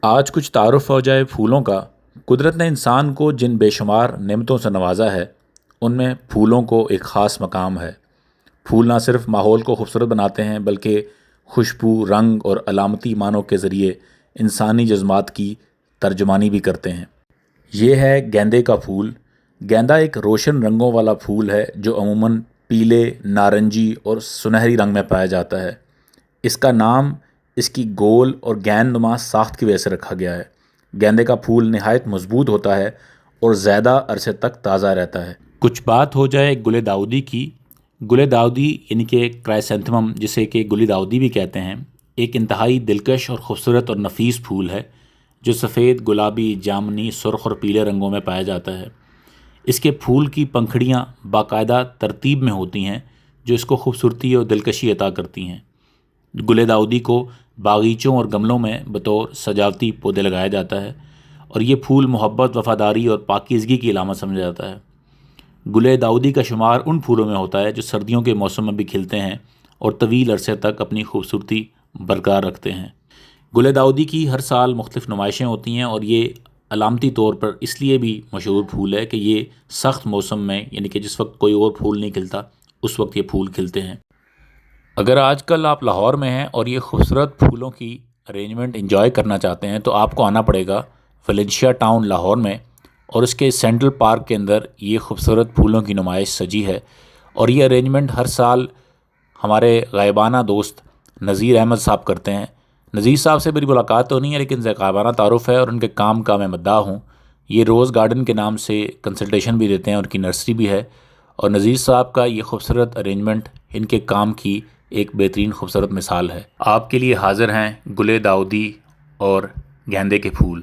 آج کچھ تعارف ہو جائے پھولوں کا۔ قدرت نے انسان کو جن بے شمار نعمتوں سے نوازا ہے، ان میں پھولوں کو ایک خاص مقام ہے۔ پھول نہ صرف ماحول کو خوبصورت بناتے ہیں بلکہ خوشبو، رنگ اور علامتی معنوں کے ذریعے انسانی جذبات کی ترجمانی بھی کرتے ہیں۔ یہ ہے گیندے کا پھول۔ گیندا ایک روشن رنگوں والا پھول ہے جو عموماً پیلے، نارنجی اور سنہری رنگ میں پایا جاتا ہے۔ اس کا نام اس کی گول اور گیند نما ساخت کی وجہ سے رکھا گیا ہے۔ گیندے کا پھول نہایت مضبوط ہوتا ہے اور زیادہ عرصے تک تازہ رہتا ہے۔ کچھ بات ہو جائے گل داؤدی کی۔ گل داؤدی یعنی کہ کرائسینتھمم، جسے کہ گل داؤدی بھی کہتے ہیں، ایک انتہائی دلکش اور خوبصورت اور نفیس پھول ہے جو سفید، گلابی، جامنی، سرخ اور پیلے رنگوں میں پایا جاتا ہے۔ اس کے پھول کی پنکھڑیاں باقاعدہ ترتیب میں ہوتی ہیں جو اس کو خوبصورتی اور دلکشی عطا کرتی ہیں۔ گل داؤدی کو باغیچوں اور گملوں میں بطور سجاوتی پودے لگایا جاتا ہے اور یہ پھول محبت، وفاداری اور پاکیزگی کی علامت سمجھا جاتا ہے۔ گل داؤدی کا شمار ان پھولوں میں ہوتا ہے جو سردیوں کے موسم میں بھی کھلتے ہیں اور طویل عرصے تک اپنی خوبصورتی برقرار رکھتے ہیں۔ گل داؤدی کی ہر سال مختلف نمائشیں ہوتی ہیں اور یہ علامتی طور پر اس لیے بھی مشہور پھول ہے کہ یہ سخت موسم میں، یعنی کہ جس وقت کوئی اور پھول نہیں کھلتا، اس وقت یہ پھول کھلتے ہیں۔ اگر آج کل آپ لاہور میں ہیں اور یہ خوبصورت پھولوں کی ارینجمنٹ انجوائے کرنا چاہتے ہیں تو آپ کو آنا پڑے گا ویلنشیا ٹاؤن لاہور میں، اور اس کے سینٹرل پارک کے اندر یہ خوبصورت پھولوں کی نمائش سجی ہے۔ اور یہ ارینجمنٹ ہر سال ہمارے غائبانہ دوست نذیر احمد صاحب کرتے ہیں۔ نذیر صاحب سے میری ملاقات تو نہیں ہے لیکن غائبانہ تعارف ہے اور ان کے کام کا میں مداح ہوں۔ یہ روز گارڈن کے نام سے کنسلٹیشن بھی دیتے ہیں، ان کی نرسری بھی ہے، اور نذیر صاحب کا یہ خوبصورت ارینجمنٹ ان کے کام کی ایک بہترین خوبصورت مثال ہے۔ آپ کے لیے حاضر ہیں گل داؤدی اور گیندے کے پھول۔